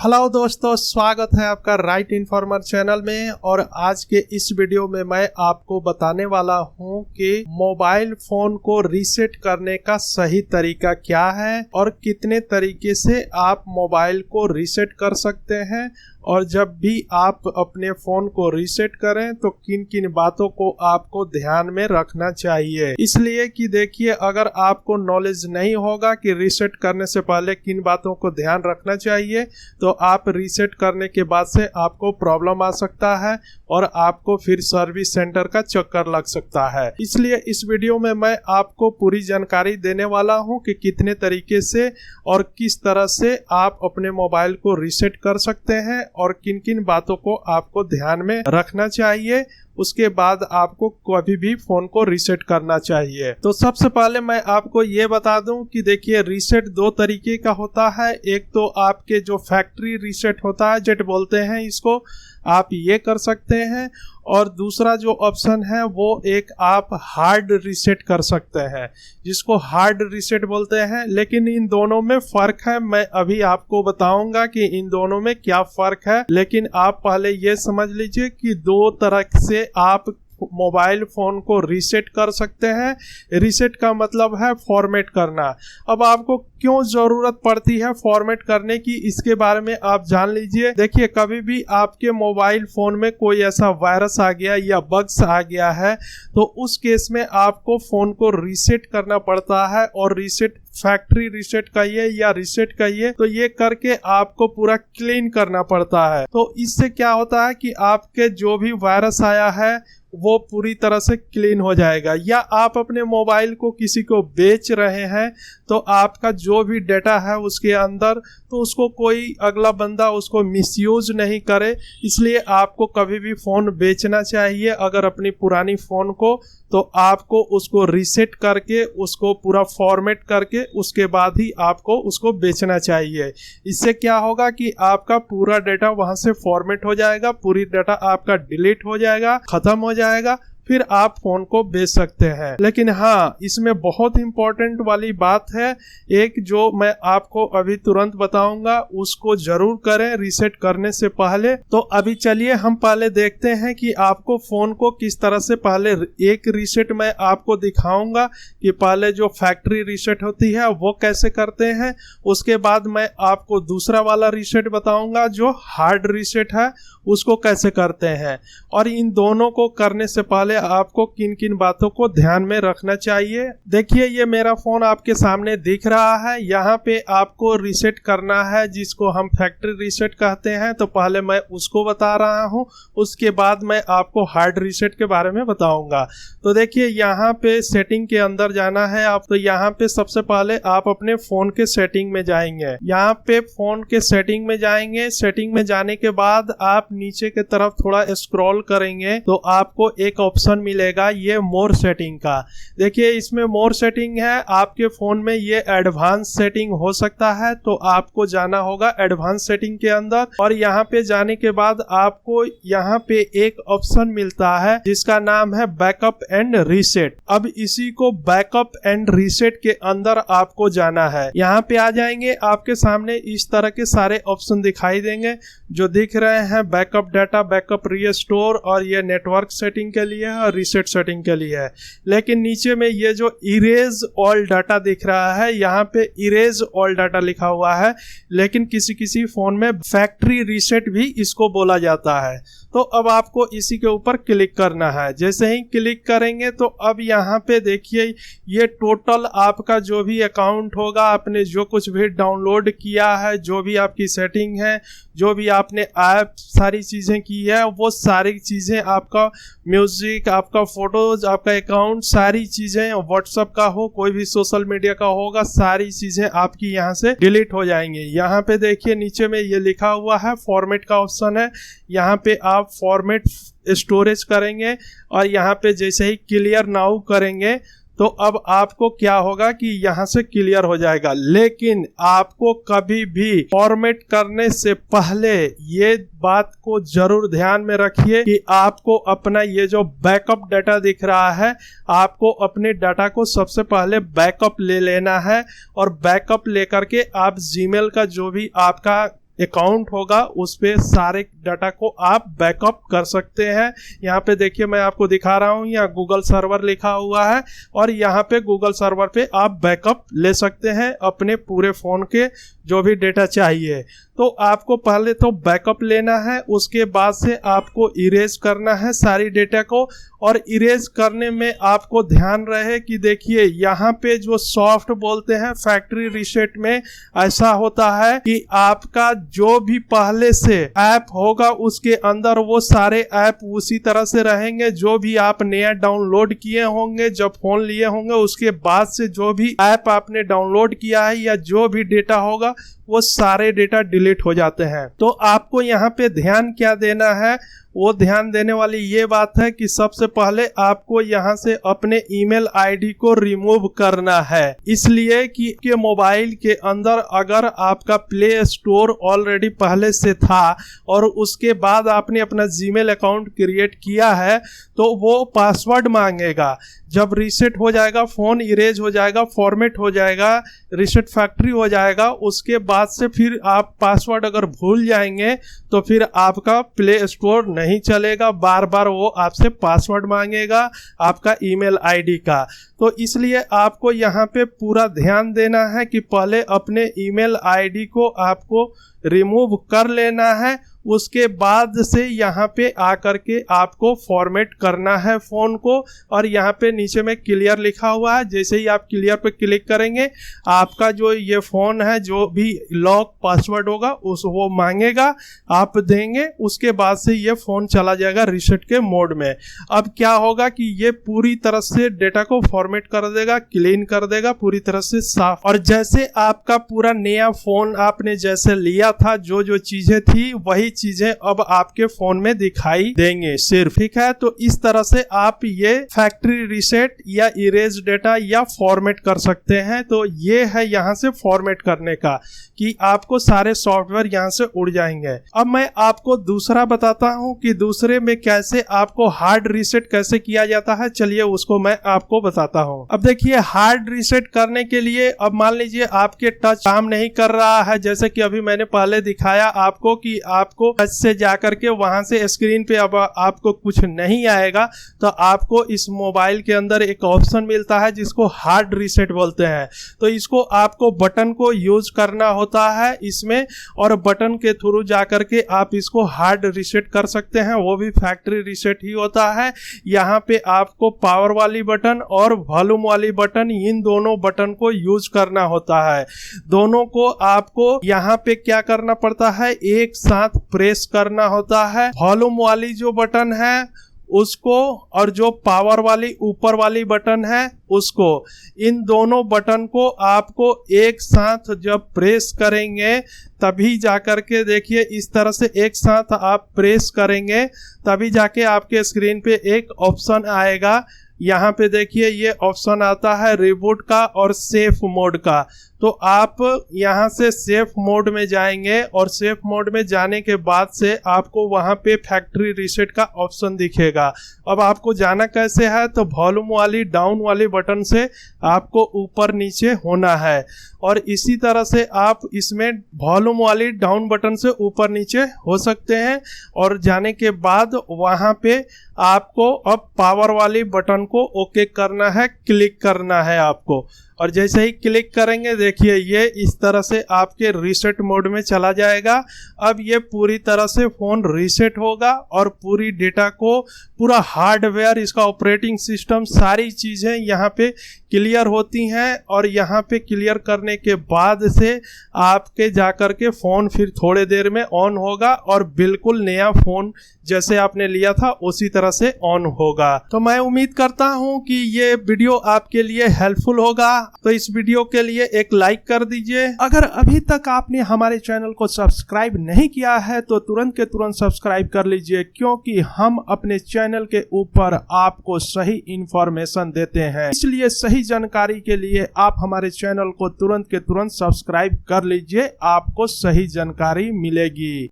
Hello दोस्तों, स्वागत है आपका राइट इन्फॉर्मर चैनल में। और आज के इस वीडियो में मैं आपको बताने वाला हूं कि मोबाइल फोन को रीसेट करने का सही तरीका क्या है और कितने तरीके से आप मोबाइल को रीसेट कर सकते हैं, और जब भी आप अपने फोन को रीसेट करें तो किन किन बातों को आपको ध्यान में रखना चाहिए। इसलिए कि देखिए, अगर आपको नॉलेज नहीं होगा कि रीसेट करने से पहले किन बातों को ध्यान रखना चाहिए तो आप रीसेट करने के बाद से आपको प्रॉब्लम आ सकता है और आपको फिर सर्विस सेंटर का चक्कर लग सकता है। इसलिए इस वीडियो में मैं आपको पूरी जानकारी देने वाला हूं कि कितने तरीके से और किस तरह से आप अपने मोबाइल को रीसेट कर सकते हैं और किन किन बातों को आपको ध्यान में रखना चाहिए। उसके बाद आपको कभी भी फोन को रीसेट करना चाहिए। तो सबसे पहले मैं आपको ये बता दूं कि देखिए, रीसेट दो तरीके का होता है। एक तो आपके जो फैक्ट्री रीसेट होता है, जेट बोलते हैं इसको, आप ये कर सकते हैं। और दूसरा जो ऑप्शन है वो एक आप हार्ड रीसेट कर सकते हैं, जिसको हार्ड रीसेट बोलते हैं। लेकिन इन दोनों में फर्क है, मैं अभी आपको बताऊंगा कि इन दोनों में क्या फर्क है। लेकिन आप पहले ये समझ लीजिए कि दो तरह से आप मोबाइल फोन को रीसेट कर सकते हैं। रीसेट का मतलब है फॉर्मेट करना। अब आपको क्यों जरूरत पड़ती है फॉर्मेट करने की, इसके बारे में आप जान लीजिए। देखिए, कभी भी आपके मोबाइल फोन में कोई ऐसा वायरस आ गया या बग्स आ गया है तो उस केस में आपको फोन को रीसेट करना पड़ता है। और रीसेट फैक्ट्री रीसेट कहिए या रीसेट कहिए, तो ये करके आपको पूरा क्लीन करना पड़ता है। तो इससे क्या होता है कि आपके जो भी वायरस आया है वो पूरी तरह से क्लीन हो जाएगा। या आप अपने मोबाइल को किसी को बेच रहे हैं तो आपका जो भी डेटा है उसके अंदर, तो उसको कोई अगला बंदा उसको मिसयूज नहीं करे। इसलिए आपको कभी भी फ़ोन बेचना चाहिए अगर अपनी पुरानी फ़ोन को, तो आपको उसको रीसेट करके उसको पूरा फॉर्मेट करके उसके बाद ही आपको उसको बेचना चाहिए। इससे क्या होगा कि आपका पूरा डेटा वहां से फॉर्मेट हो जाएगा, पूरी डेटा आपका डिलीट हो जाएगा, खत्म हो जाएगा, फिर आप फोन को बेच सकते हैं। लेकिन हाँ, इसमें बहुत इंपॉर्टेंट वाली बात है एक, जो मैं आपको अभी तुरंत बताऊंगा, उसको जरूर करें रीसेट करने से पहले। तो अभी चलिए हम पहले देखते हैं कि आपको फोन को किस तरह से, पहले एक रीसेट मैं आपको दिखाऊंगा कि पहले जो फैक्ट्री रीसेट होती है वो कैसे करते हैं। उसके बाद मैं आपको दूसरा वाला रीसेट बताऊंगा जो हार्ड रीसेट है, उसको कैसे करते हैं। और इन दोनों को करने से पहले आपको किन किन बातों को ध्यान में रखना चाहिए। देखिए, ये मेरा फोन आपके सामने दिख रहा है। यहाँ पे आपको रीसेट करना है जिसको हम फैक्ट्री रीसेट कहते हैं। तो पहले मैं उसको बता रहा हूँ, उसके बाद मैं आपको हार्ड रीसेट के बारे में बताऊंगा। तो देखिए, यहाँ पे सेटिंग के अंदर जाना है आप। तो यहाँ पे सबसे पहले आप अपने फोन के सेटिंग में जाएंगे। यहाँ पे फोन के सेटिंग में जाएंगे। सेटिंग में जाने के बाद आप नीचे की तरफ थोड़ा स्क्रॉल करेंगे तो आपको एक ऑप्शन मिलेगा, ये मोर सेटिंग का। देखिए, इसमें मोर सेटिंग है। आपके फोन में ये एडवांस सेटिंग हो सकता है, तो आपको जाना होगा एडवांस सेटिंग के अंदर। और यहाँ पे जाने के बाद आपको यहाँ पे एक ऑप्शन मिलता है जिसका नाम है बैकअप एंड रीसेट। अब इसी को बैकअप एंड रीसेट के अंदर आपको जाना है। यहाँ पे आ जाएंगे, आपके सामने इस तरह के सारे ऑप्शन दिखाई देंगे जो दिख रहे हैं, बैकअप डाटा, बैकअप रीस्टोर, और ये नेटवर्क सेटिंग के लिए है और रीसेट सेटिंग के लिए है। लेकिन नीचे में ये जो इरेज ऑल डाटा दिख रहा है, यहाँ पे इरेज ऑल डाटा लिखा हुआ है, लेकिन किसी किसी फोन में फैक्ट्री रीसेट भी इसको बोला जाता है। तो अब आपको इसी के ऊपर क्लिक करना है। जैसे ही क्लिक करेंगे तो अब यहाँ पे देखिए, ये टोटल आपका जो भी अकाउंट होगा, आपने जो कुछ भी डाउनलोड किया है, जो भी आपकी सेटिंग है, जो भी आपने ऐप सारी चीज़ें की है, वो सारी चीज़ें, आपका म्यूजिक, आपका फोटोज, आपका अकाउंट, सारी चीज़ें, व्हाट्सएप का हो, कोई भी सोशल मीडिया का होगा, सारी चीज़ें आपकी यहाँ से डिलीट हो जाएंगी। यहाँ पे देखिए नीचे में ये लिखा हुआ है फॉर्मेट का ऑप्शन है। यहाँ पे आप फॉर्मेट स्टोरेज करेंगे और यहाँ पे जैसे ही क्लियर नाउ करेंगे तो अब आपको क्या होगा कि यहाँ से क्लियर हो जाएगा। लेकिन आपको कभी भी फॉर्मेट करने से पहले ये बात को जरूर ध्यान में रखिए कि आपको अपना ये जो बैकअप डाटा दिख रहा है, आपको अपने डाटा को सबसे पहले बैकअप ले लेना है। और बैकअप लेकर के आप जीमेल का जो भी आपका अकाउंट होगा उस पे सारे डाटा को आप बैकअप कर सकते हैं। यहाँ पे देखिए मैं आपको दिखा रहा हूँ, यहाँ गूगल सर्वर लिखा हुआ है और यहाँ पे गूगल सर्वर पे आप बैकअप ले सकते हैं अपने पूरे फ़ोन के जो भी डेटा चाहिए। तो आपको पहले तो बैकअप लेना है, उसके बाद से आपको इरेज करना है सारी डेटा को। और इरेज करने में आपको ध्यान रहे कि देखिए यहाँ पे जो सॉफ्ट बोलते हैं फैक्ट्री रीसेट में ऐसा होता है कि आपका जो भी पहले से ऐप होगा उसके अंदर वो सारे ऐप उसी तरह से रहेंगे। जो भी आप नया डाउनलोड किए होंगे जब फोन लिए होंगे उसके बाद से जो भी ऐप आपने डाउनलोड किया है या जो भी डेटा होगा वो सारे डेटा डिलीट हो जाते हैं। तो आपको यहाँ पे ध्यान क्या देना है, वो ध्यान देने वाली ये बात है कि सबसे पहले आपको यहाँ से अपने ईमेल आईडी को रिमूव करना है। इसलिए कि के मोबाइल के अंदर अगर आपका प्ले स्टोर ऑलरेडी पहले से था और उसके बाद आपने अपना जीमेल अकाउंट क्रिएट किया है तो वो पासवर्ड मांगेगा। जब रीसेट हो जाएगा, फ़ोन इरेज हो जाएगा, फॉर्मेट हो जाएगा, रीसेट फैक्ट्री हो जाएगा, उसके बाद से फिर आप पासवर्ड अगर भूल जाएंगे तो फिर आपका प्ले स्टोर नहीं चलेगा। बार बार वो आपसे पासवर्ड मांगेगा आपका ईमेल आईडी का। तो इसलिए आपको यहाँ पे पूरा ध्यान देना है कि पहले अपने ईमेल आईडी को आपको रिमूव कर लेना है। उसके बाद से यहाँ पे आकर के आपको फॉर्मेट करना है फ़ोन को। और यहाँ पे नीचे में क्लियर लिखा हुआ है, जैसे ही आप क्लियर पे क्लिक करेंगे आपका जो ये फ़ोन है जो भी लॉक पासवर्ड होगा उस वो मांगेगा, आप देंगे, उसके बाद से ये फ़ोन चला जाएगा रीसेट के मोड में। अब क्या होगा कि ये पूरी तरह से डेटा को फॉर्मेट कर देगा, क्लीन कर देगा, पूरी तरह से साफ। और जैसे आपका पूरा नया फ़ोन आपने जैसे लिया था, जो जो चीज़ें थी वही चीजें अब आपके फोन में दिखाई देंगे सिर्फ, ठीक है। तो इस तरह से आप ये फैक्ट्री रीसेट या इरेज डेटा या फॉर्मेट कर सकते हैं। तो ये है यहाँ से फॉर्मेट करने का कि आपको सारे सॉफ्टवेयर यहाँ से उड़ जाएंगे। अब मैं आपको दूसरा बताता हूँ कि दूसरे में कैसे आपको हार्ड रीसेट कैसे किया जाता है। चलिए उसको मैं आपको बताता हूँ। अब देखिए हार्ड रीसेट करने के लिए अब मान लीजिए आपके टच काम नहीं कर रहा है, जैसे कि अभी मैंने पहले दिखाया आपको कि आपको टच से जाकर के वहां से स्क्रीन पे अब आपको कुछ नहीं आएगा, तो आपको इस मोबाइल के अंदर एक ऑप्शन मिलता है जिसको हार्ड रीसेट बोलते हैं। तो इसको आपको बटन को यूज करना होता है इसमें, और बटन के थ्रू जाकर के आप इसको हार्ड रीसेट कर सकते हैं, वो भी फैक्ट्री रीसेट ही होता है। यहाँ पे आपको पावर वाली बटन और वॉल्यूम वाली बटन, इन दोनों बटन को यूज करना होता है। दोनों को आपको यहाँ पे क्या करना पड़ता है, एक साथ प्रेस करना होता है। वॉल्यूम वाली जो बटन है उसको और जो पावर वाली ऊपर वाली बटन है उसको, इन दोनों बटन को आपको एक साथ जब प्रेस करेंगे तभी जाकर के देखिए इस तरह से एक साथ आप प्रेस करेंगे तभी जाके आपके स्क्रीन पे एक ऑप्शन आएगा। यहाँ पे देखिए ये ऑप्शन आता है रिबूट का और सेफ मोड का। तो आप यहाँ से सेफ मोड में जाएंगे और सेफ मोड में जाने के बाद से आपको वहाँ पे फैक्ट्री रीसेट का ऑप्शन दिखेगा। अब आपको जाना कैसे है, तो वॉल्यूम वाली डाउन वाली बटन से आपको ऊपर नीचे होना है, और इसी तरह से आप इसमें वॉल्यूम वाली डाउन बटन से ऊपर नीचे हो सकते हैं। और जाने के बाद वहाँ पे आपको अब पावर वाली बटन को ओके करना है, क्लिक करना है आपको। और जैसे ही क्लिक करेंगे देखिए ये इस तरह से आपके रीसेट मोड में चला जाएगा। अब ये पूरी तरह से फ़ोन रीसेट होगा और पूरी डेटा को, पूरा हार्डवेयर, इसका ऑपरेटिंग सिस्टम, सारी चीज़ें यहाँ पे क्लियर होती हैं। और यहाँ पे क्लियर करने के बाद से आपके जाकर के फ़ोन फिर थोड़े देर में ऑन होगा और बिल्कुल नया फ़ोन जैसे आपने लिया था उसी तरह से ऑन होगा। तो मैं उम्मीद करता हूँ कि ये वीडियो आपके लिए हेल्पफुल होगा। तो इस वीडियो के लिए एक लाइक कर दीजिए। अगर अभी तक आपने हमारे चैनल को सब्सक्राइब नहीं किया है तो तुरंत के तुरंत सब्सक्राइब कर लीजिए, क्योंकि हम अपने चैनल के ऊपर आपको सही इंफॉर्मेशन देते हैं। इसलिए सही जानकारी के लिए आप हमारे चैनल को तुरंत के तुरंत सब्सक्राइब कर लीजिए, आपको सही जानकारी मिलेगी।